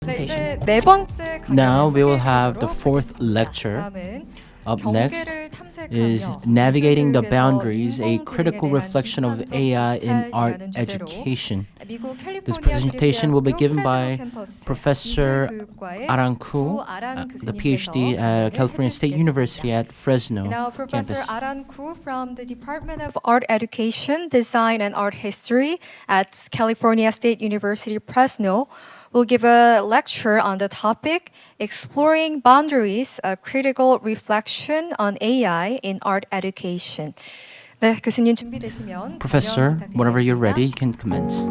presentation. 네 번째 Now we will 강연을 have the 소개해드리도록 fourth 하겠습니다. lecture. 다음은 Up next 경계를 is 탐색하며 Navigating the 기술 교육에서 Boundaries, a 인공지능에 critical 대한 reflection of 비판적 AI in art 관찰이라는 주제로 education. 미국 This 캘리포니아 presentation will be 주립대학교 given 프레스노 by 캠퍼스 Professor 미술교육과의 Ahran Koo, 아란 the 교수님께서 PhD at 강연을 California State University 해주시겠습니다. at Fresno Now, Professor campus. Ahran Koo from the Department of Art Education, Design, and Art History at California State University, Fresno, will give a lecture on the topic Exploring Boundaries, a Critical Reflection on AI in Art Education. 네, 교수님 준비되시면 Professor, 강연 whenever you're 부탁드리겠습니다. ready, you can commence.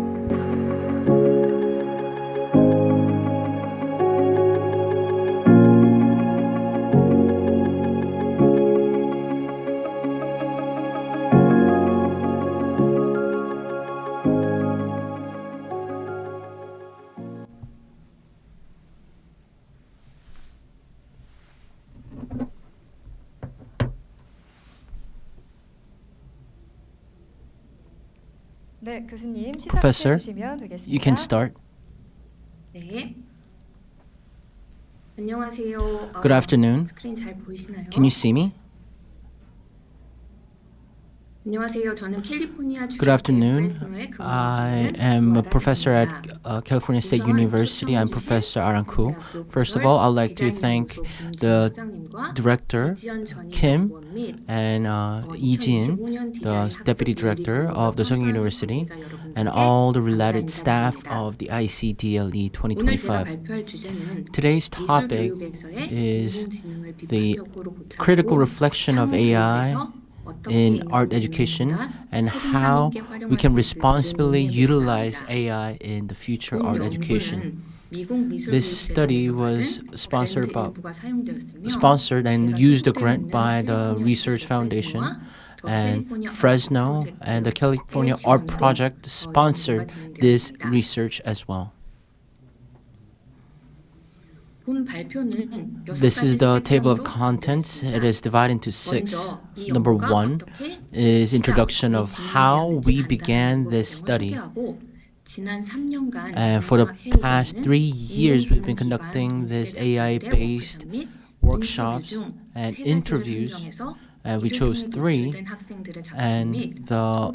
네, 교수님 시작해 Professor, 주시면 되겠습니다. you can start. 네. 안녕하세요. Good afternoon. 스크린 잘 보이시나요? Can you see me? 안녕하세요. 저는 캘리포니아 Good afternoon. 프레스노에 I 근무하고 am a 있는 professor at 아란입니다. California State University. I'm Professor Ahran Koo. First of all, I'd like to thank the director, Kim, and Lee Jin, the deputy director of the Seoul University, and all the related staff of the ICDLE 2025. Today's topic is the critical reflection of AI in art education and how we can responsibly utilize AI in the future art education. This study was sponsored and used a grant by the Research Foundation, and Fresno and the California Art Project sponsored this research as well. This is the table of contents. It is divided into 6. Number 1 is introduction of how we began this study. And for the past 3 years, we've been conducting this AI-based workshops and interviews. And we chose 3, and the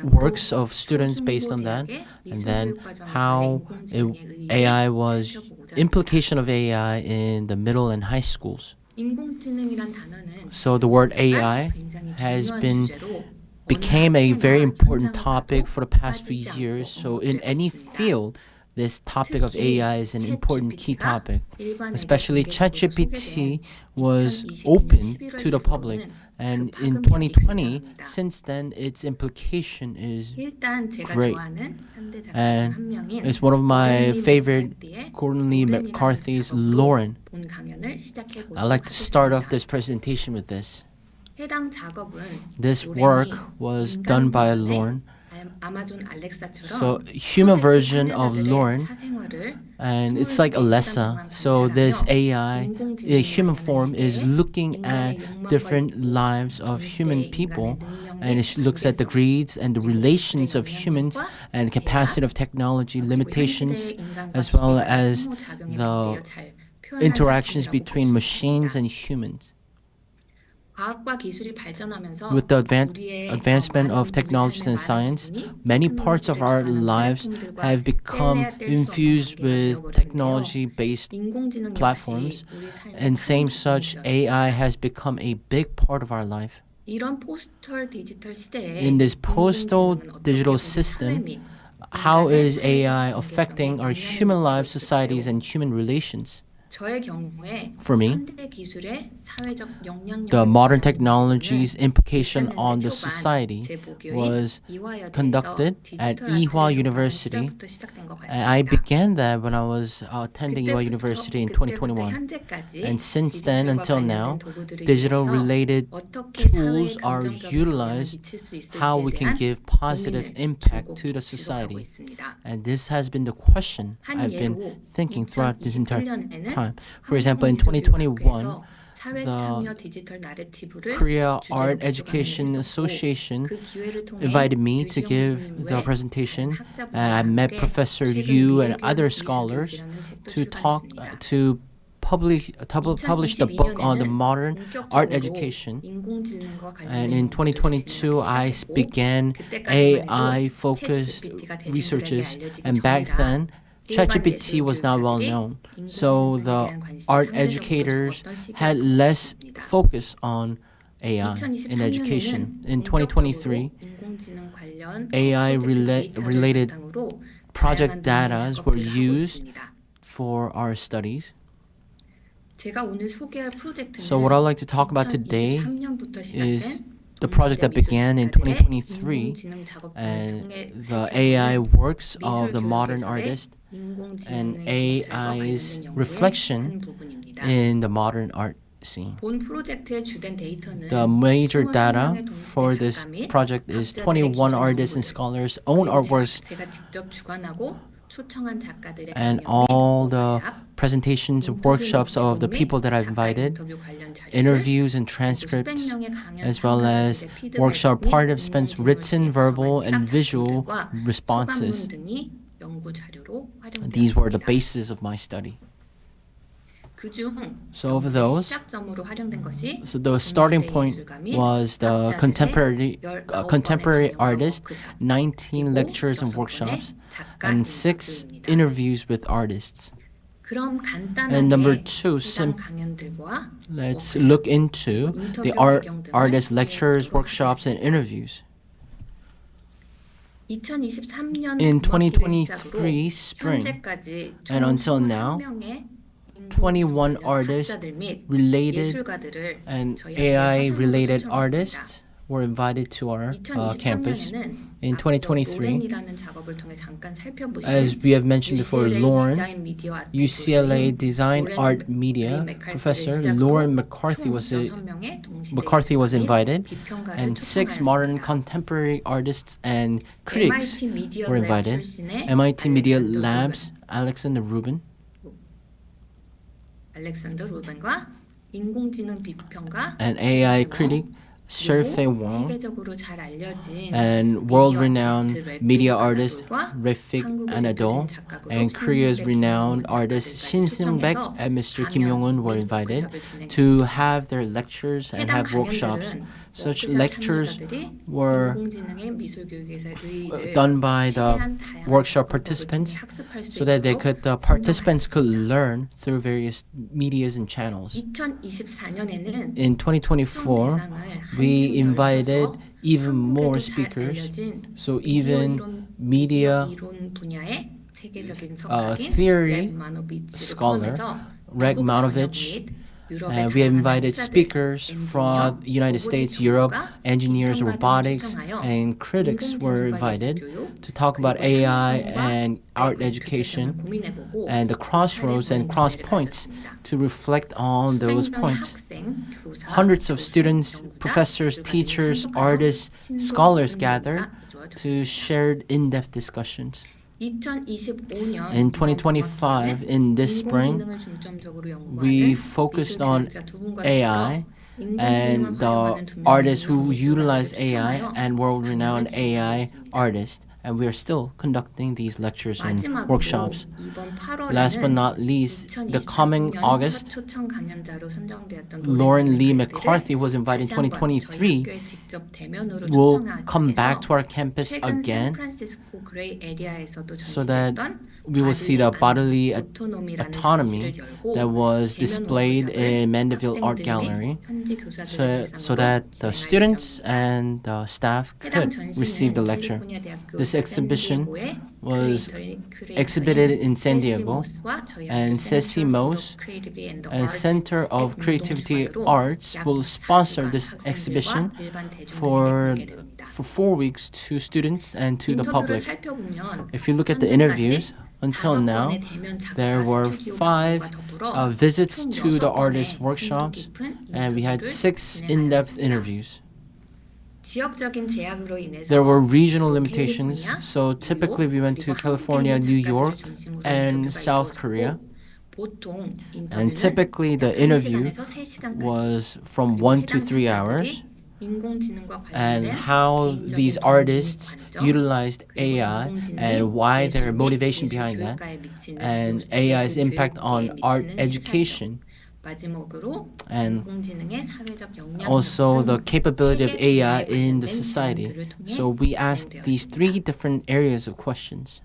works of students based on that, and then how AI was implication of AI in the middle and high schools. So the word AI became a very important topic for the past few years. So in any field, this topic of AI is an important key topic. Especially ChatGPT was open to the public. And in 2020, since then, its implication is great. And it's one of my favorite Courtney McCarthy's Lauren. I'd like to start off this presentation with this. This work was done by Lauren. So human version of Lauren, and it's like Alexa. So this AI, a human form, is looking at different lives of human people, and it looks at the greeds and the relations of humans and capacity of technology limitations, as well as the interactions between machines and humans. With the advancement of technology and science, many parts of our lives have become infused with technology-based platforms, and same such, AI has become a big part of our life. In this postal digital system, how is AI affecting our human lives, societies, and human relations? For me, the modern technology's implication on the society was conducted at Ewha University. And I began that when I was attending Ewha University in 2021. And since then until now, digital-related tools are utilized how we can give positive impact to the society. And this has been the question I've been thinking throughout this entire time. For example, in 2021, 사회 참여 디지털 나래티브를 Korea 주제로 Art 기획안을 Education 했었고 Association 그 기회를 통해 invited me to 유지영 give 교수님 the 외 presentation, 다른 학자분들과 and I met 함께 Professor 최근 Yu and 미래교육 other scholars 미술교육이라는 책도 to talk 출간했습니다. to publish the book on the 2022년에는 modern art 본격적으로 education. 인공지능과 And 관련된 in 연구를 또 2022, I 진행하기 began 시작했고 그때까지만 해도 AI-focused 챗GPT가 대중들에게 researches, 알려지기 and back 전이라 then, 일반 ChatGPT 예술 was not well 교육자들이 known. So 인공지능에 the 대한 관심이 art 상대적으로 educators 적었던 시기가 had less 있습니다. focus on AI in education. 2023년에는 In 2023, 인공지능 관련 AI 프로젝트 데이터를 related 바탕으로 project 다양한 논문 data were 작업들을 하고 used 있습니다. for our studies. 제가 오늘 소개할 프로젝트는 So what I'd like to talk about today 2023년부터 is 시작된 the project that began in 2023 인공지능 작업들을 and 통해 the AI works of the modern 미술 artist and 인공지능의 관련된 AI's 연구의 reflection 한 부분입니다. in the modern art scene. 본 프로젝트의 주된 데이터는 The major 21 data 명의 for 동시대 this 작가 및 project is 학자들의 21 기존 artists and 연구들, scholars' own 그리고 artworks 제가 직접 주관하고 초청한 작가들의 and 강연 및 all the 워크샵, presentations and 인터뷰 workshops of the 및 people that I've 작가 invited, 인터뷰 관련 자료들, interviews and 그리고 수백 transcripts, 명의 강연 as well as 참가자들의 피드백 workshop 및 participants' 인공지능을 written, 통해 verbal, 구성한 and 시각 visual 작품들과 responses. 소감문 등이 연구 자료로 These were the 활용되었습니다. basis of my study. 그중 So of 연구의 those, 시작점으로 활용된 것이 so the starting 동시대 point 예술가 및 was the 학자들의 19번의 contemporary 강연과 artist, 워크샵, 19 그리고 lectures and 6번의 workshops, 작가 and 6 인터뷰입니다. interviews with artists. 그럼 And number 간단하게 two, 해당 강연들과 let's 워크샵, look into 그리고 the 인터뷰 배경 등을 artist 소개해 lectures, 보도록 workshops, and 하겠습니다. interviews. 2023년 In 봄학기를 시작으로 2023 spring 현재까지 and until now, 21명의 21 artists 학자들 및 related 예술가들을 and 저희 AI 학교에 related 초청했습니다. artists were invited to our campus. 2023년에는 In 2023, 로렌이라는 작업을 통해 잠깐 살펴보신 as we have mentioned before, Lauren, UCLA Design Art Media professor Lauren McCarthy was invited, and 6 modern contemporary artists and critics were invited. MIT Media Labs, Alexander Rubin, 알렉산더 루벤과 인공지능 비평가 an AI critic, Sherfei Wang, 세계적으로 잘 알려진 and world-renowned media artist Refik Anadol, and Korea's renowned artist Shin Seung-baek and Mr. Kim Yong-un were invited to have their lectures and have workshops. Such lectures were done by the workshop participants so that the participants could learn through various medias and channels. In 2024, we invited even more speakers, so even media theory scholar Reg Manovich, and we have invited speakers from the United States, Europe, engineers, robotics, and critics were invited to talk about AI and art education and the crossroads and cross points to reflect on those points. Hundreds of students, professors, teachers, artists, scholars gathered to share in-depth discussions. In 2025, in this spring, we focused on AI and the artists who utilize AI and world-renowned AI artists. And we are still conducting these lectures and workshops. Last but not least, the coming August, Lauren Lee McCarthy was invited in 2023, will come back to our campus again so that we will see the bodily autonomy that was displayed in Mandeville Art Gallery so that the students and the staff could receive the lecture. This exhibition was exhibited in San Diego, and Ceci Mose, a Center of Creativity Arts, will sponsor this exhibition for 4 weeks to students and to the public. If you look at the interviews, until now, there were 5 visits to the artist workshops, and we had 6 in-depth interviews. There were regional limitations, so typically we went to California, New York, and South Korea. 보통 And 인터뷰는 typically the 약 interview 1시간에서 3시간까지 was from 그리고 1 to 해당 3 참가들이 hours, 인공지능과 and 관련된 how these 개인적인 경험 artists 관점 utilized 그리고 AI 인공지능이 and why their 예술 및 motivation 예술 behind that, 교육가에 미치는 and 예술 AI's impact on 교육계에 art 미치는 education, 마지막으로 and 인공지능의 사회적 영향력 also the 등 capability of 세계 AI 분야에 in the 관련된 society. 질문들을 통해 So we asked these three 진행되었습니다. different areas of questions.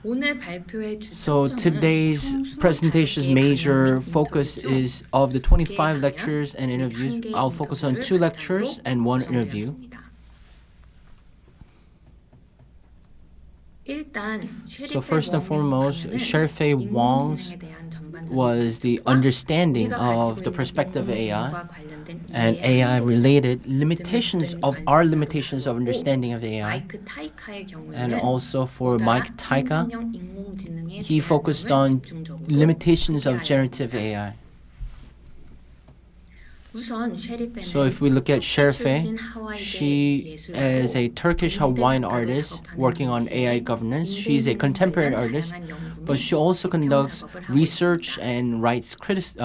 오늘 발표의 So 주청점은 today's 총 presentation's 25개의 major 강연 및 focus 인터뷰 중 is of the 10개의 25 강연 lectures and 및 interviews. 1개 I'll focus on 2 인터뷰를 lectures 바탕으로 and 1 interview. 구성되었습니다. 일단 So first and foremost, Sherifei Wang's 인공지능에 대한 전반적인 was the 관점과 understanding 우리가 of 가지고 the 있는 perspective of AI 인공지능과 관련된 and 이해의 AI 한계점 related limitations 등등 of our 관심사로 limitations of 다루었고, understanding of AI. 마이크 타이카의 And 경우에는 also for Mike 보다 Taika, 생성형 인공지능의 he focused on 집중적으로 limitations of generative 소개하였습니다. AI. 우선 쉐리페는 So if we look at Sherifei, 출신 하와이계 she is a Turkish Hawaiian artist working on AI governance. She's a contemporary artist, but she also conducts research and writes critics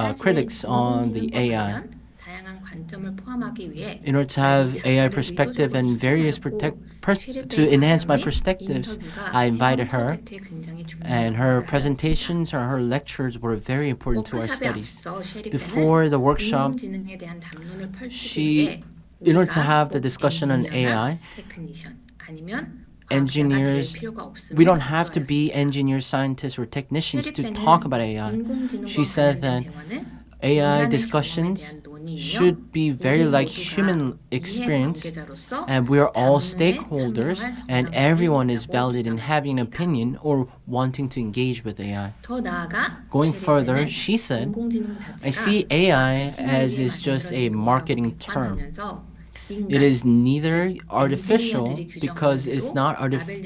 on the AI. 다양한 관점을 포함하기 위해 In order to have AI perspective and various to enhance my perspectives, I invited her, and her presentations or her lectures were very important to our studies. Before the workshop, in order to have the discussion on AI, engineers, we don't have to be engineers, scientists, or technicians to talk about AI. She said that AI discussions should be very like human experience, and we are all stakeholders, and everyone is valid in having an opinion or wanting to engage with AI. Going further, she said, I see AI as is just a marketing term. It is neither artificial because it's not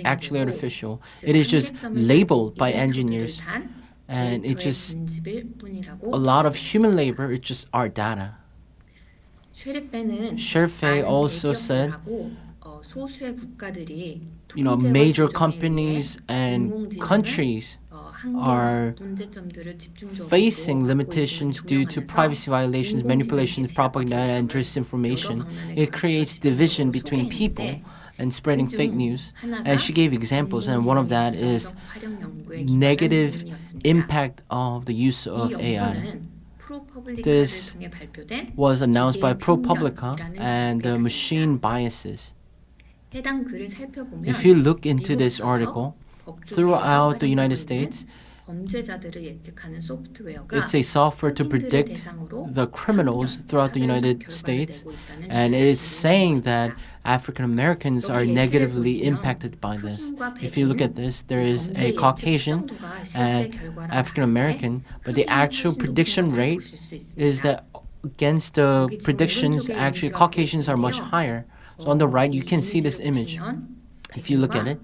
actually artificial. It is just labeled by engineers. And it's just a lot of human labor, it's just our data. Sherifei also said, major companies and countries are facing limitations due to privacy violations, manipulations, propaganda, and disinformation. It creates division between people and spreading fake news. And she gave examples, and one of that is negative impact of the use of AI. This was announced by ProPublica and the machine biases. If you look into this article, throughout the United States, it's a software to predict the criminals throughout the United States, and it is saying that African Americans are negatively impacted by this. If you look at this, there is a Caucasian and African American, but the actual prediction rate is that against the predictions, actually Caucasians are much higher. So on the right, you can see this image. If you look at it,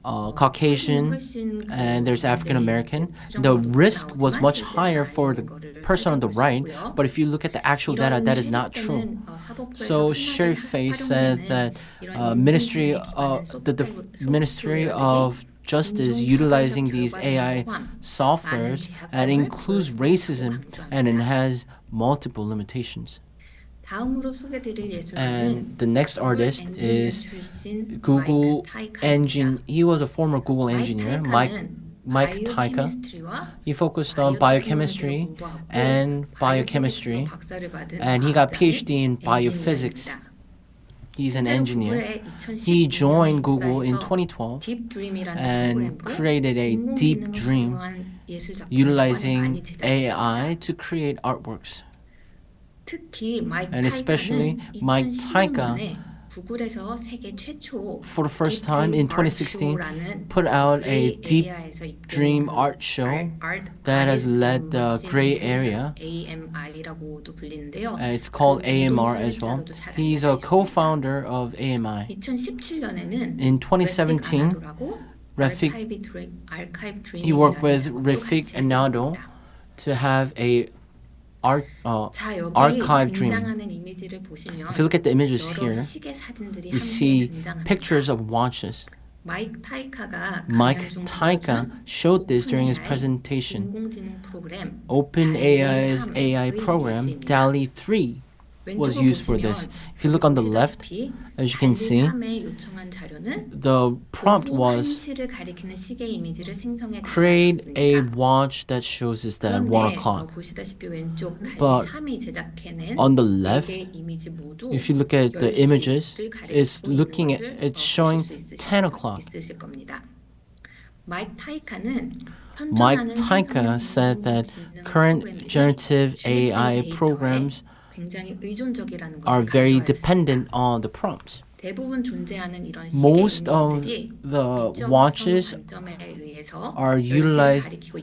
Caucasian and there's African American, the risk was much higher for the person on the right, but if you look at the actual data, that is not true. So Sherifei said that Ministry of Justice utilizing these AI softwares and includes racism and it has multiple limitations. And the next artist is Google engineer. He was a former Google engineer, Mike Taika. He focused on biochemistry, and he got PhD in biophysics. He's an engineer. He joined Google in 2012 and created a deep dream utilizing AI to create artworks. And especially Mike Taika, for the first time in 2016, put out a deep dream art show that has led the gray area. It's called AMR as well. He's a co-founder of AMI. In 2017, he worked with Rafik Anado to have a archive dream. If you look at the images here, you see pictures of watches. 마이크 타이카가 Mike Taika showed this during his presentation. 인공지능 프로그램 OpenAI's AI program, DALL-E 3, was used for this. If you look on the left, as you can see, the prompt was create a watch that shows us that 1 o'clock. But on the left, if you look at the images, it's showing 10 o'clock. Mike Taika said that current generative AI programs are very dependent on the prompts. Most of the watches are utilized.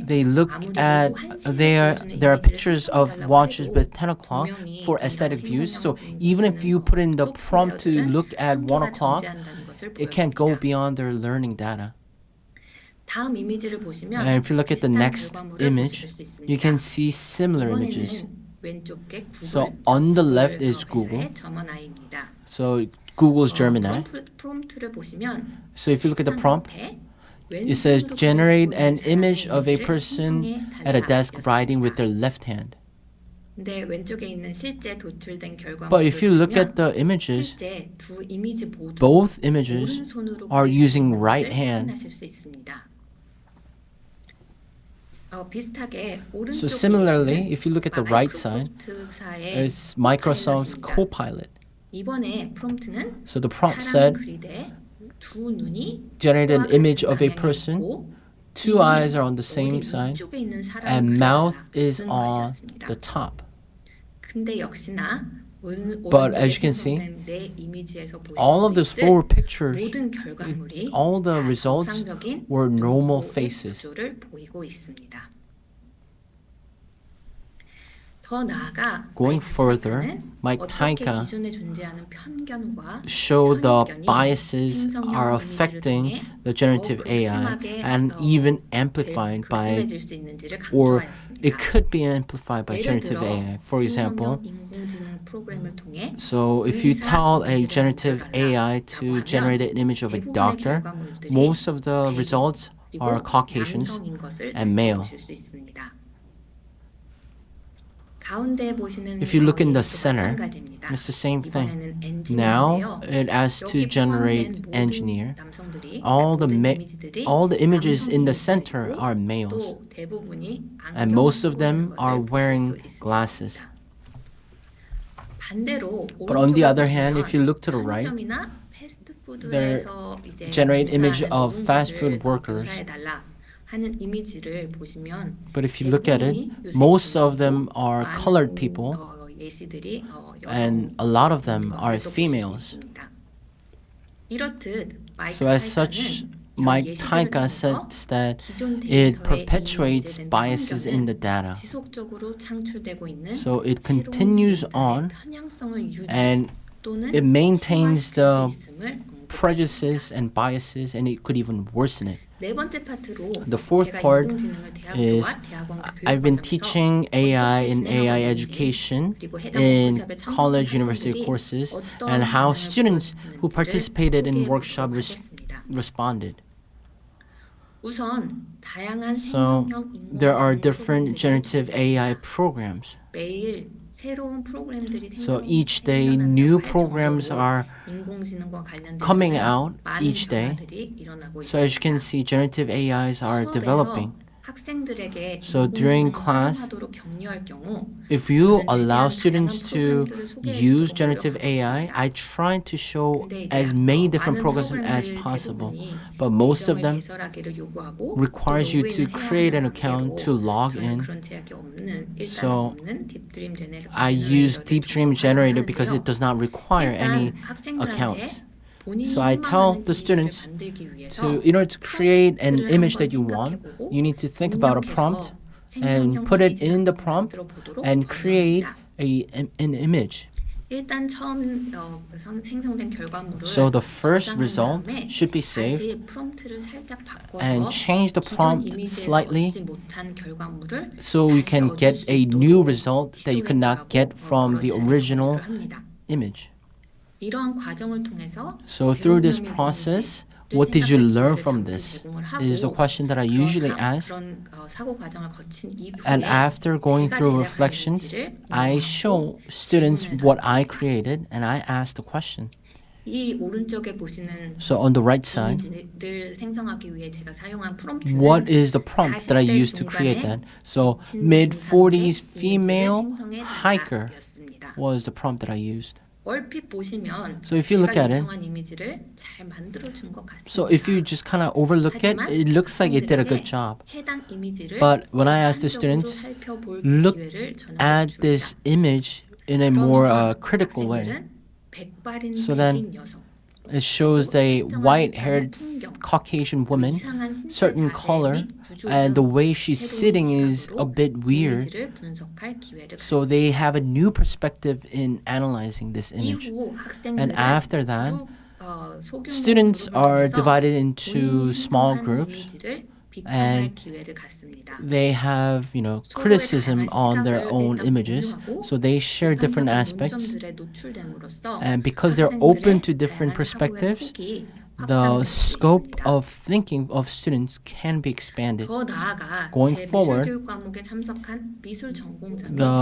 They look at there are pictures of watches with 10 o'clock for aesthetic views. So even if you put in the prompt to look at 1 o'clock, it can't go beyond their learning data. And if you look at the next image, you can see similar images. So on the left is Google. So Google's Gemini. So if you look at the prompt, it says generate an image of a person at a desk writing with their left hand. But if you look at the images, both images are using right hand. So similarly, if you look at the right side, it's Microsoft's Copilot. So the prompt said, generate an image of a person, 2 eyes are on the same side, and mouth is on the top. But as you can see, all of those 4 pictures, all the results were normal faces. Going further, Mike Taika showed the biases are affecting the generative AI and even amplified by, or it could be amplified by generative AI. For example, so if you tell a generative AI to generate an image of a doctor, most of the results are Caucasians and male. If you look in the center, it's the same thing. Now it asks to generate engineer. All the images in the center are males, and most of them are wearing glasses. But on the other hand, if you look to the right, they generate image of fast food workers. But if you look at it, most of them are colored people, and a lot of them are females. So as such, Mike Taika says that it perpetuates biases in the data. So it continues on, and it maintains the prejudices and biases, and it could even worsen it. The fourth part is I've been teaching AI in AI education in college university courses and how students who participated in workshop responded. So there are different generative AI programs. So each day, new programs are coming out each day. So as you can see, generative AIs are developing. So during class, if you allow students to use generative AI, I try to show as many different programs as possible. But most of them requires you to create an account to log in. So I use Deep Dream Generator because it does not require any accounts. So I tell the students in order to create an image that you want, you need to think about a prompt and put it in the prompt and create an image. So the first result should be saved and change the prompt slightly so you can get a new result that you could not get from the original image. So through this process, what did you learn from this? Is the question that I usually ask. 그런 사고 과정을 거친 And 이후에 after going 제가 through 제작한 reflections, 이미지를 I 공유하고 show students 질문을 what I 던집니다. created and I ask the question. 이 오른쪽에 보시는 So on the right side, 이미지를 생성하기 위해 제가 사용한 프롬프트는 what is the prompt that I 40대 used to create 중반의 that? So 지친 mid-40s 등산객 female 이미지를 생성해 hiker 달라였습니다. was the prompt that I used. 얼핏 보시면 So if you look 제가 at it, 요청한 이미지를 잘 만들어준 것 같습니다. So if you just kind of overlook it, 하지만 it looks like it did a good 학생들에게 job. 해당 이미지를 But when I asked the 객관적으로 students, 살펴볼 look 기회를 저는 at 줍니다. this image in a more 그러면 critical way. 학생들은 백발인 So then 백인 여성, it shows a white-haired Caucasian woman, 이상한 신체 certain 자세 color, 및 구조 and the 등 way she's 새로운 sitting is a 시각으로 bit weird. 이미지를 분석할 기회를 So 갖습니다. they have a new perspective in analyzing this image. 이후 And 학생들은 after that, 소규모 students 그룹을 are 통해서 divided into 본인이 small 생성한 groups. 이미지를 비판할 and 기회를 갖습니다. They have, 서로의 criticism 다양한 on their 시각을 own 일단 images. 공유하고 So they share different 비판적인 aspects. 논점들에 노출됨으로써 And because they're open to 학생들의 different 다양한 사고의 perspectives, 폭이 the 확장될 수 scope 있습니다. of thinking of students can be expanded. 더 나아가 Going 제 forward, 미술 교육 과목에 참석한 미술 전공자 및 The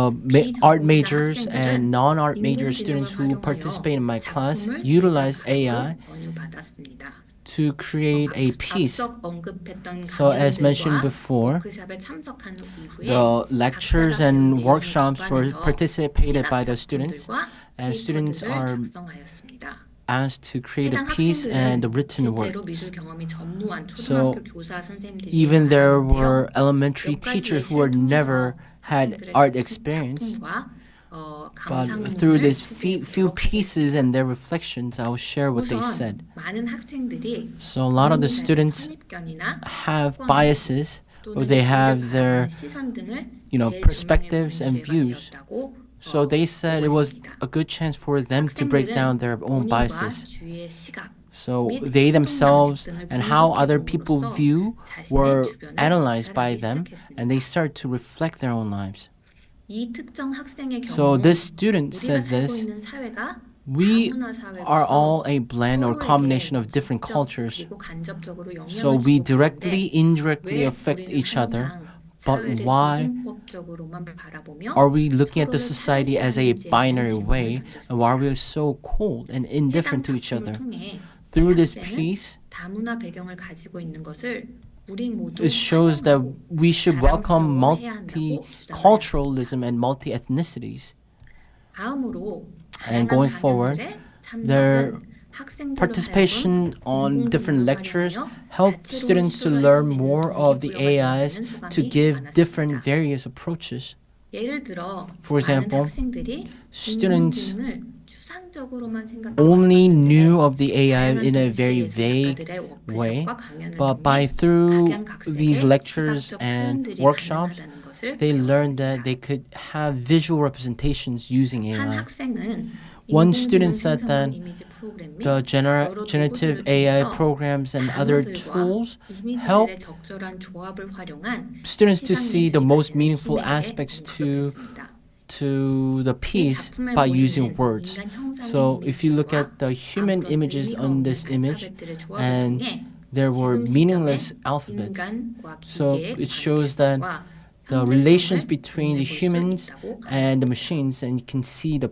art 비전공자 majors 학생들은 and non-art major 인공지능을 students who 활용하여 participate in my class 작품을 utilize 제작하도록 AI 권유받았습니다. to create a piece. 앞서 언급했던 So as mentioned 강연들과 before, 워크숍에 참석한 이후에 the lectures 각자가 and 배운 workshops were 내용을 participated 기반해서 by the 시각 students, 작품들과 and students 페이퍼들을 are 작성하였습니다. asked to create a 해당 piece and the 학생들은 written 실제로 works. 미술 경험이 전무한 So 초등학교 교사 선생님들이 even there were 많은데요. elementary 몇 가지의 teachers who 예시를 were never 통해서 had 학생들의 art 작품, experience. 작품과, But 감상문을 through these 소개해 few 보도록 pieces and their reflections, I will share what they 우선 said. 많은 학생들이 So a lot of the 본인이 가진 students 선입견이나 have 학관 biases, or 또는 they 이를 have their, 바라보는 시선 등을 perspectives 재조명해 and 보는 views. 기회가 되었다고 So they said it was 보고했습니다. a good chance for them to break down their own 본인과 biases. 주위의 시각 So 및 they 활동 themselves 방식 등을 and how 분석해 other people 봄으로써 view 자신의 were 주변을 analyzed by 관찰하기 them, 시작했습니다. and they start to reflect their own lives. 이 특정 학생의 So 경우 this student 우리가 said 살고 this. 있는 사회가 We 다문화 사회로서 are all a blend or 서로에게 combination of different 직접 cultures. 그리고 간접적으로 영향을 So we 주고 directly, 그러는데 indirectly 왜 affect 우리는 each other. 항상 But 사회를 why 이분법적으로만 바라보며 are we looking at the 서로를 society as a 차별시하는지에 대한 binary 질문을 way, and why are 던졌습니다. we so cold and indifferent to 해당 each other? 작품을 통해 Through this 학생은 piece, 다문화 배경을 가지고 있는 것을 우리 모두 it shows that 환영하고 we should welcome 자랑스러워해야 한다고 multiculturalism and multi-ethnicities. 다음으로 And 다양한 going forward, 강연들의 their 참석은 학생들로 participation 하여금 on different 인공지능을 lectures 활용하여 help 다채로운 students to 시도를 learn 할 수 있는 more of the 동기부여가 AIs 되어지는 to 소감이 give different 많았습니다. various approaches. 예를 들어 For example, 많은 학생들이 students 인공지능을 추상적으로만 생각해 only 왔었는데 knew of the AI 다양한 in a 도시의 very 예술 vague 작가들의 way, 워크숍과 강연을 but 통해 through 각양각색의 these lectures 시각적 and 표현들이 workshops, 가능하다는 것을 they learned 배웠습니다. that they could have visual representations using 한 AI. 학생은 One 인공지능 student said 생성한 that 이미지 프로그램 및 The 여러 generative 도구들을 AI 통해서 programs and other 단어들과 tools help 이미지들의 적절한 조합을 활용한 students to 시각 see the 예술이 most 가지는 meaningful 힘에 대해 aspects 언급했습니다. to the 이 piece 작품에 by 보이는 using words. 인간 형상의 So if you look 이미지들과 at the human 아무런 images 의미가 on 없는 this image, 알파벳들의 조합을 and 통해 there were 지금 meaningless 시점의 alphabets. 인간과 So 기계의 it shows that 관계성과 the relations 형제성을 between the 눈에 볼 수 humans 있다고 and the 알려졌습니다. machines, and you can see the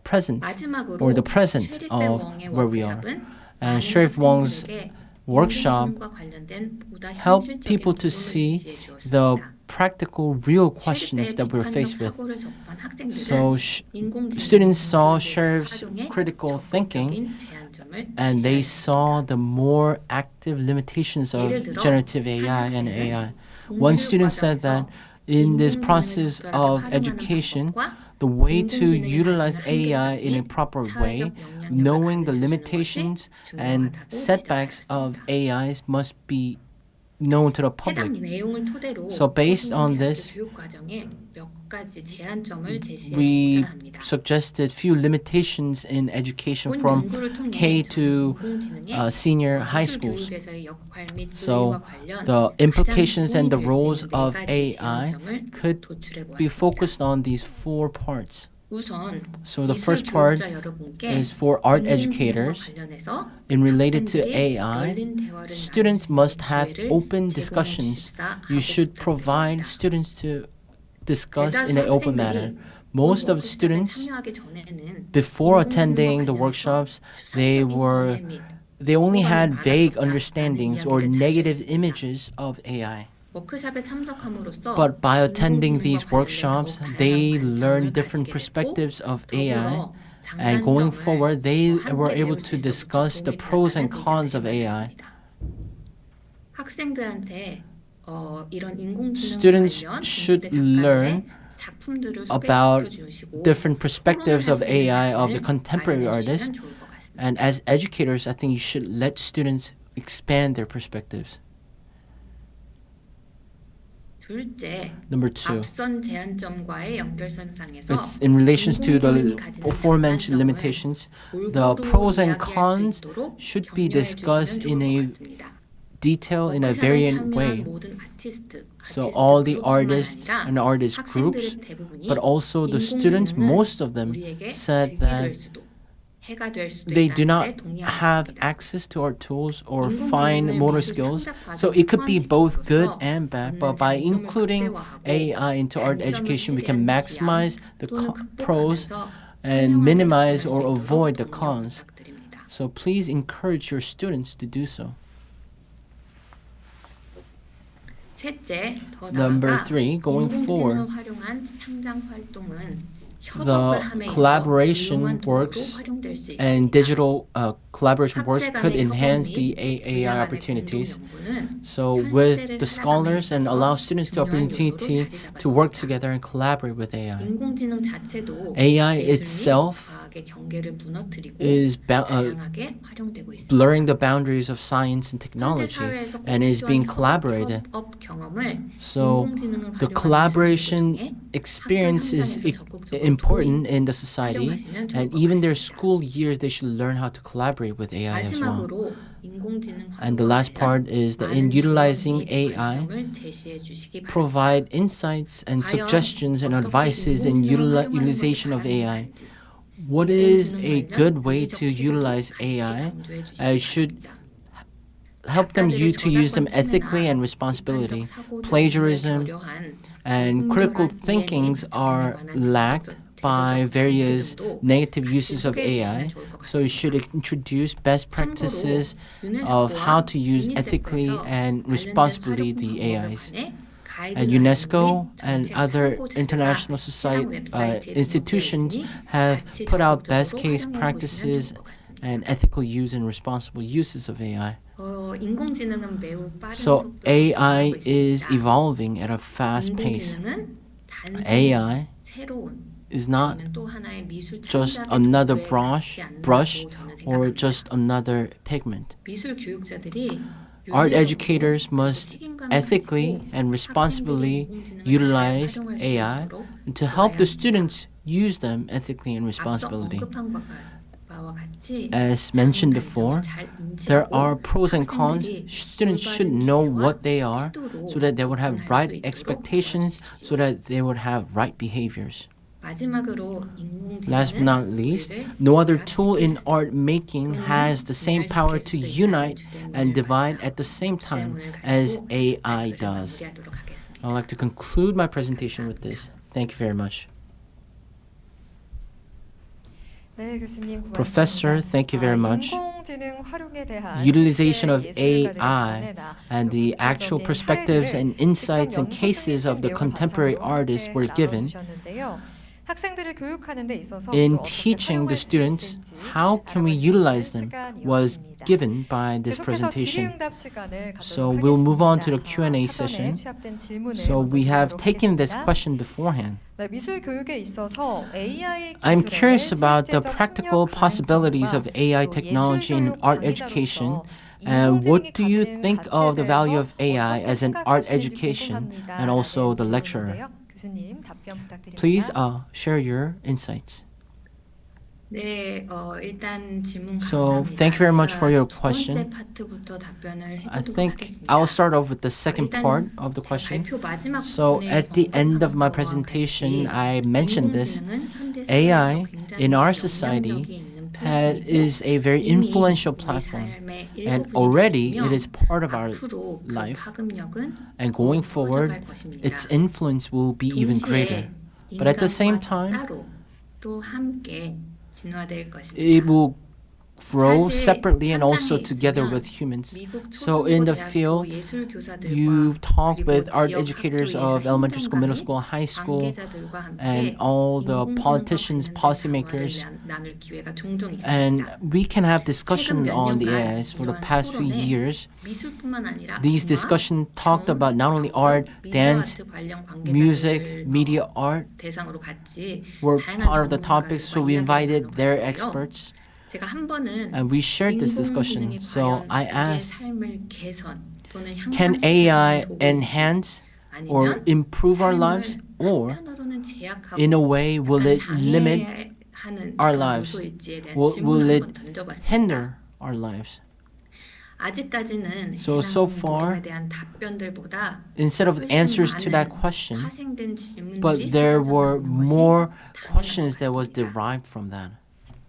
presence 마지막으로 or the present 쉐리페 of 왕의 where we are. 워크숍은 And 많은 Sheriff Wong's 학생들에게 workshop 인공지능과 관련된 보다 help 현실적인 people to 부분을 see 제시해 주었습니다. the practical, real questions 쉐리페의 that we're 비판적 faced with. 사고를 접한 학생들은 So 인공지능 students saw 기술을 Sheriff's 활용해 critical thinking, 적극적인 제한점을 and they 제시하였습니다. saw the more active limitations of 예를 들어, generative 한 AI and 학생은 AI. One student said that in this 인공지능을 process 적절하게 of 활용하는 education, 방법과 the way to 인공지능이 utilize 가진 AI 한계점 in a 및 proper way, 사회적 영향력을 knowing the 가르쳐주는 limitations 것이 and 중요하다고 setbacks of 지적하였습니다. AIs must be known to the 해당 public. 내용을 토대로 So based on this, 교육 과정에 몇 가지 제한점을 We 제시해보고자 합니다. suggested few limitations in education 본 from 연구를 통해 K 저는 to 인공지능의 senior high 미술 schools. 교육에서의 역할 및 So 의미와 관련 the implications 가장 and the 도움이 될수 roles 있는 of 네 가지 AI 제한점을 could 도출해 be 보았습니다. focused on these 4 parts. 우선 So the 미술 first part 교육자 여러분께 is for art 인공지능과 educators. 관련해서 In related to 학생들이 AI, 열린 대화를 students 나눌 수 must 있는 have 기회를 open 제공해 discussions. 주십사 You 하고 should provide 부탁드립니다. students to discuss in 대다수 an open manner. 학생들이 Most of 워크숍에 students, 참여하기 전에는 before 인공지능과 attending the 관련해서 workshops, 추상적인 오해 및 they only 오보감이 had vague 많았었다라는 understandings or 이야기를 negative 자주 했습니다. images of AI. 워크숍에 참석함으로써 But by attending 인공지능과 these 관련된 workshops, 더욱 they 다양한 learned 관점을 different 가지게 됐고 perspectives of AI. 더불어 And going 장단점을 forward, they were 함께 able 배울 수 to 있어 discuss the 도움이 pros and 되었다는 cons of 의견을 AI. 받았습니다. 학생들한테 이런 인공지능 Students 관련 should 동시대 learn 작가들의 작품들을 about 소개시켜 주시고 different perspectives of AI of the 토론을 contemporary 마련해 주시면 artists. 좋을 것 같습니다. And as educators, I think you should let students expand their perspectives. 둘째, Number two, 앞선 제한점과의 연결선상에서 it's in relation to 인공지능이 the 가지는 aforementioned 장단점을 limitations. The 골고루 pros and 이야기할 수 cons 있도록 should be 격려해 discussed 주시면 in 좋을 것 a 같습니다. detail in a 워크숍에 variant 참여한 way. 모든 아티스트 So all the 그룹뿐만 artists 아니라 and artist groups, 학생들의 대부분이 but also the students, 인공지능은 most of them 우리에게 said 득이 될 that 수도 해가 될 수도 they do not 있다는데 have 동의하겠습니다. access to our tools or fine 인공지능을 motor 미술 skills. 창작 So 과정에 it could be both good 포함시킴으로써 and bad, 얻는 but by 장점을 including 극대화하고 AI into art 단점을 education, we 최대한 can maximize 지양 the 또는 pros 극복하면서 and 현명하게 minimize 접근할 수 or 있도록 avoid the 독려 cons. 부탁드립니다. So please encourage your students to do so. 셋째, 더 Number 나아가 three, going 인공지능을 forward, 활용한 창작 활동은 협업을 the 함에 있어 collaboration 유용한 도구로 works 활용될 수 있습니다. and digital collaboration works 학제 could 간의 협업 enhance 및 the 분야 AI 간의 opportunities. 공동 연구는 So 현 with 시대를 the 살아감에 scholars and 있어서 allow students the 중요한 opportunity 요소로 to work 자리 together and collaborate with AI. 인공지능 자체도 AI 예술 및 itself 과학의 경계를 무너뜨리고 is 다양하게 활용되고 있습니다. blurring the boundaries of science and 현대 technology 사회에서 꼭 and is being 필요한 collaborated. 협업 경험을 So 인공지능을 the 활용한 collaboration 미술 교육을 통해 experience is 현장에서 적극적으로 important in the society, 활용하시면 좋을 and 것 even their 같습니다. school years they should learn how to collaborate with AI as well. 마지막으로 인공지능 And the last part is that in 많은 utilizing 조언 및 AI, 관점을 제시해 주시기 바랍니다. provide insights and 과연 suggestions and 어떻게 advices in 인공지능을 활용하는 것이 utilization of AI. 바람직한지 What is 인공지능 a 관련 good way 윤리적 to 태도도 utilize 같이 AI? 강조해 주시기 Should 바랍니다. help them 작가들의 to use them 저작권 ethically 침해나 and responsibility. 비판적 사고 등의 Plagiarism 결여한 and critical 불분별한 thinkings 이해 및 are 정의에 관한 lacked by 제도적 various 정치 등도 negative 같이 uses of 소개해 AI. 주시면 좋을 것 So you should 같습니다. introduce best practices of how to use ethically and responsibly the AIs. And UNESCO and other international society institutions have put out best case practices and ethical use and responsible uses of AI. 인공지능은 매우 빠른 So 속도로 AI 변화하고 is 있습니다. evolving at a fast pace. 인공지능은 단순히 AI 새로운 is not 아니면 또 하나의 미술 just 창작의 another 도구에 brush, 그치지 brush 않는다고 저는 or 생각합니다. just another pigment. 미술 교육자들이 Art 윤리적으로 educators must 책임감을 ethically 가지고 and responsibly 학생들이 인공지능을 잘 utilize 활용할 수 AI 있도록 to help the 도와야 합니다. students use them ethically and 앞서 responsibly. 언급한 바와 같이 As mentioned 장단점을 before, 잘 there 인지하고 are pros and cons. 학생들이 Students should 올바른 know 기대와 what they are 태도로 so that they would have 접근할 right 수 있도록 expectations, 도와주십시오. so that they would have right behaviors. 마지막으로 Last but not least, no other tool in art making has the same power to unite and divide at the same time as AI does. I'd like to conclude my presentation with this. Thank you very much. 네, 교수님 고맙습니다. Professor, thank you very much. 인공지능 활용에 대한 Utilization of 실제 예술가들의 AI 견해나 and 또 the actual 구체적인 perspectives 사례들을 and insights 직접 and 연구 cases of the 중이신 contemporary 내용을 artists 바탕으로 were 함께 given. 나눠주셨는데요. 학생들을 교육하는 데 있어서 In 또 어떻게 teaching the 사용할 수 students 있을지 how can we 알아볼 수 utilize 있는 them was 시간이었습니다. given by this 계속해서 presentation. 질의응답 시간을 So 갖도록 we'll move on to the 하겠습니다. Q&A 사전에 session. 취합된 질문을 So 먼저 we have 드리도록 taken this 하겠습니다. question beforehand. 네, 미술 교육에 있어서 AI I'm 기술의 curious about the 실제적 practical 협력 possibilities of 가능성과 AI 또 technology in 예술 art 교육 education. 강의자로서 And what do you 인공지능이 think 가지는 of the value of 가치에 AI 대해서 as an 어떻게 art 생각하시는지 education 궁금합니다. and also the 라는 lecturer? 질문인데요. 교수님 답변 부탁드립니다. Please share your insights. 네, 일단 질문 So, 감사합니다. thank you very much for your 제가 두 question. 번째 파트부터 답변을 I 해보도록 think 하겠습니다. I'll start off with the second part 일단 of the 제 question. 발표 마지막 So, 부분에 at the end of my 언급한 바와 presentation, 같이 I mentioned this. 인공지능은 현대 AI 사회에서 굉장히 in our 영향력이 society 있는 플랫폼이고 is a very 이미 influential 우리 platform. 삶의 And 일부분이 already 되었으며 it is part of our 앞으로 그 life. 파급력은 And 더 going 커져갈 forward, 것입니다. its influence will be even greater. 동시에 But at the same 인간과 time, 따로 또 함께 진화될 it 것입니다. will grow 사실 separately and also 현장에 together 있으면 with humans. 미국 So in the 초중고등학교 field, 예술교사들과 you talk 그리고 with art 지역 educators 학교 of elementary school, middle 예술 school, high school, 관계자들과 and 함께 all the 인공지능과 politicians, 관련된 policymakers, 대화를 나눌 기회가 종종 and 있습니다. we can have 최근 discussion 몇 on the 년간 AIs for the 이러한 past few 토론에 years. 미술뿐만 아니라 These 음악, discussions talked 춤, about not only 연극, art, 미디어 dance, 아트 관련 music, 관계자들을 media art 대상으로 같이 were 다양한 part of the topics, so 전문가들과 we 이야기를 invited their 나눠봤는데요. experts 제가 한 번은 and we shared this discussion. 인공지능이 So 과연 I 우리의 asked, 삶을 개선 또는 can 향상시킬 수 AI 있는 도구인지 enhance or 아니면 improve our lives, 삶을 or 한편으로는 제약하고 in a way will 약간 it limit 장애하는 our 그런 lives? 요소일지에 대한 Will 질문을 it 한번 던져봤습니다. hinder our lives? 아직까지는 So 해당 far, 물음에 대한 답변들보다 instead of 훨씬 answers to that 많은 question, 파생된 질문들이 but there 쏟아져 were 나오는 것이 more 당연한 questions that 것 was 같습니다. derived from that.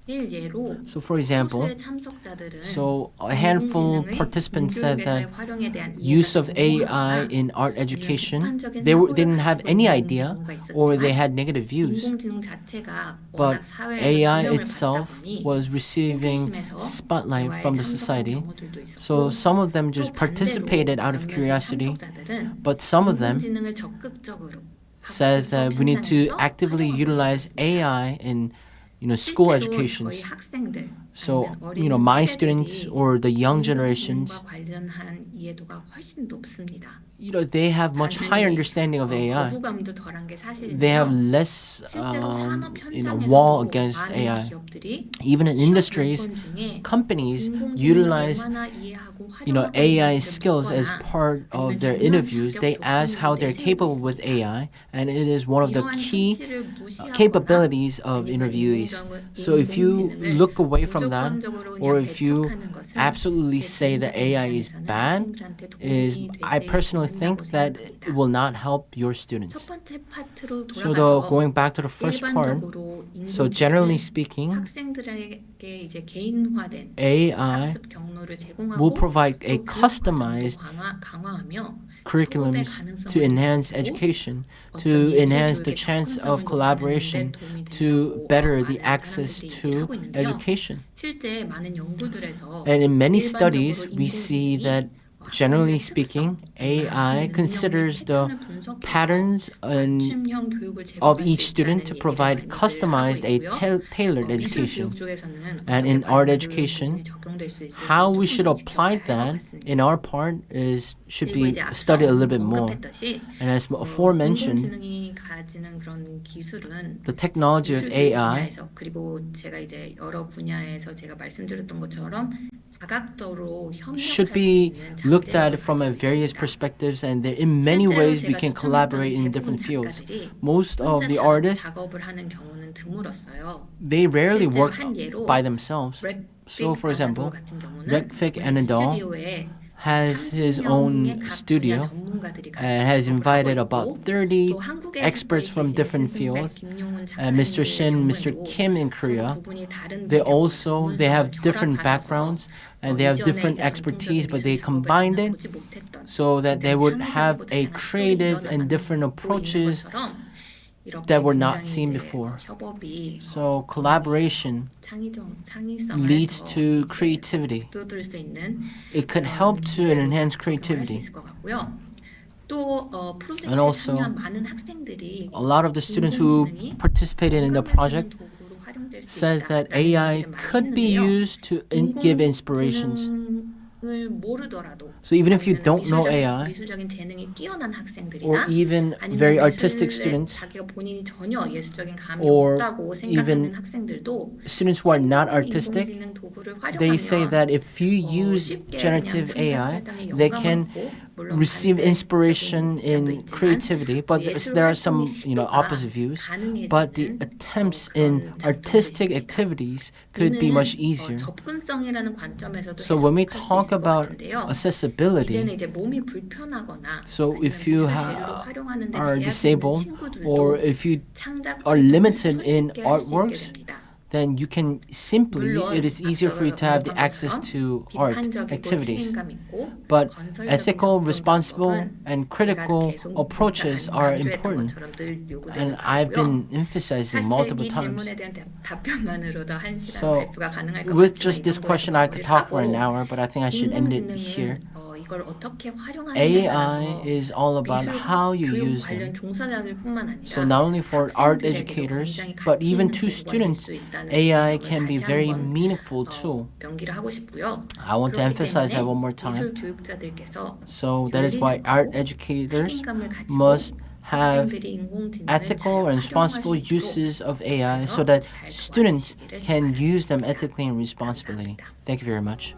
예로 So for example, 소수의 참석자들은 so a handful of 인공지능의 participants said 공교육에서의 that 활용에 대한 use 이해가 of AI 전무하거나 in art 아니면 education, 비판적인 they 사고를 didn't have 가지고 any 있는 idea 경우가 or they 있었지만 had negative views. 인공지능 자체가 But 워낙 사회에서 AI 조명을 받다 itself 보니 was receiving 호기심에서 spotlight 대화에 from the 참석한 society. 경우들도 So 있었고 some of them 또 just 반대로 participated out of 몇몇의 curiosity, 참석자들은 but some of them 인공지능을 적극적으로 said 학교 that 수업 we need to 현장에서 actively 활용하고 utilize 있었습니다. AI in school 실제로 educations. 저희 학생들 So, 아니면 어린 my students 세대들이 or the young generations, 인공지능과 관련한 이해도가 훨씬 높습니다. they have much higher understanding of AI. 거부감도 덜한 게 They have 사실인데요. less, 실제로 산업 wall 현장에서도 against 많은 AI. 기업들이 Even in 취업 industries, 요건 중에 companies 인공지능을 utilize, 얼마나 이해하고 AI 활용하고 skills as 있는지를 part 묻거나 of their 아니면 interviews. 중요한 They 자격 ask how 조건으로 they're capable 내세우고 with 있습니다. AI, and it is one of the 이러한 key 현실을 무시하거나 capabilities of 아니면 interviewees. So if you 인공지능을 look away from that, 무조건적으로 or 그냥 if you 배척하는 것은 absolutely 제 say that 개인적인 AI is 입장에서는 bad, 학생들한테 is 도움이 I 되지 personally 않는다고 think that 생각합니다. it will not help your 첫 students. 번째 파트로 So 돌아가서 going back to the first part, 일반적으로 so generally 인공지능은 speaking, 학생들에게 이제 개인화된 AI 학습 경로를 will 제공하고 provide a 또 교육 과정도 customized 강화하며 curriculums 수업의 가능성을 to enhance 높이고 education, 어떤 to 예술 enhance the 교육의 chance 접근성을 of collaboration, 높이는 데 도움이 to 된다고 better the 많은 access 사람들이 얘기를 to 하고 있는데요. education. 실제 많은 연구들에서 And in many 일반적으로 studies, we see 인공지능이 that generally 학생들의 speaking, 특성, AI 학습 considers the 능력의 패턴을 분석해서 patterns 맞춤형 교육을 of 제공할 each 수 student 있다는 to 얘기를 provide 많이들 customized, 하고 a 있고요. tailored 미술 education. 교육 쪽에서는 And 어떻게 in art 과연 그 education, 부분이 적용될 수 있을지 how we 조금 should 더 apply 지켜봐야 할 것 that 같습니다. in our part should 그리고 be 이제 앞서 studied a little bit more. 언급했듯이 And as aforementioned, 인공지능이 가지는 그런 기술은 the technology of 미술 교육 AI, 분야에서 그리고 제가 이제 여러 분야에서 제가 말씀드렸던 것처럼 다각도로 should 협력할 수 be 있는 looked at 장점을 from 가지고 various 있습니다. perspectives, and there, in many 실제로 ways we 제가 can 추천했던 collaborate in 대부분 different fields. 작가들이 Most of 혼자 the 단독 artists, 작업을 하는 경우는 드물었어요. they rarely 실제로 work 한 예로 by themselves. So, for example, 같은 경우는 Rekfik 우리 Anadol 스튜디오에 has his own studio and has invited about 30 experts from different fields. Mr. Shin, Mr. Kim in Korea, they have different backgrounds and they have different expertise, but they combined it so that they would have a creative and different approaches that were not seen before. So collaboration leads to creativity. It could help to enhance creativity. And also, a lot of the students who participated in the project said that AI could be used to give inspirations. So even if you don't know AI, or even very artistic students, or even students who are not artistic, they say that if you use generative AI, they can receive inspiration in creativity, but there are some, opposite views. But the attempts in artistic activities could be much easier. 접근성이라는 관점에서도 So when we 해석할 수 talk 있을 것 about 같은데요. accessibility, 이제는 이제 몸이 불편하거나 so 아니면 if you 미술 재료를 활용하는데 are 제약이 있는 disabled, 친구들도 or if you 창작 are 활동을 limited in 손쉽게 할 수 있게 artworks, 됩니다. then you can simply, 물론 it is easier for you to have the access to art 비판적이고 activities. 책임감 있고 But 건설적인 ethical, 접근 responsible, 방법은 and 제가 critical 계속 approaches are important. 강조했던 것처럼 늘 요구되는 And I've been 바고요. emphasizing 사실 multiple 이 times. 질문에 대한 답변만으로도 한 시간 So, 발표가 가능할 것 with 같지만 just 이 this 정도에서 question, I could 마무리를 talk for 하고 an hour, but I think I should end it here. 인공지능은 이걸 어떻게 활용하느냐에 AI 따라서 is all about 미술 how you 교육 use 관련 it. 종사자들뿐만 아니라 So not only for art 학생들에게도 educators, 굉장히 but 가치 even 있는 to 도구가 될 students, 수 있다는 AI 점을 can be 다시 very 한번 meaningful tool. 명기를 하고 싶고요. I want to 그렇기 emphasize that 때문에 one more time. 미술 교육자들께서 So that is why art educators 책임감을 가지고 must have 학생들이 인공지능을 ethical 잘 and responsible 활용할 수 있도록 uses of AI 해서 so that 잘 students 도와주시기를 can use them 바라겠습니다. ethically and responsibly. Thank you very much.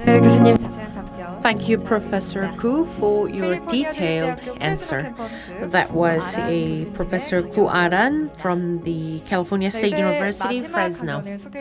네, 교수님 자세한 답변. Thank you, Professor Koo, for your 캘리포니아 detailed 대학교 프레스노 answer. 캠퍼스 That was 아란 a 교수님의 Professor 강연 Koo Ahran 들었습니다. from the California 네, State 이제 University, 마지막 Fresno. 강연을 소개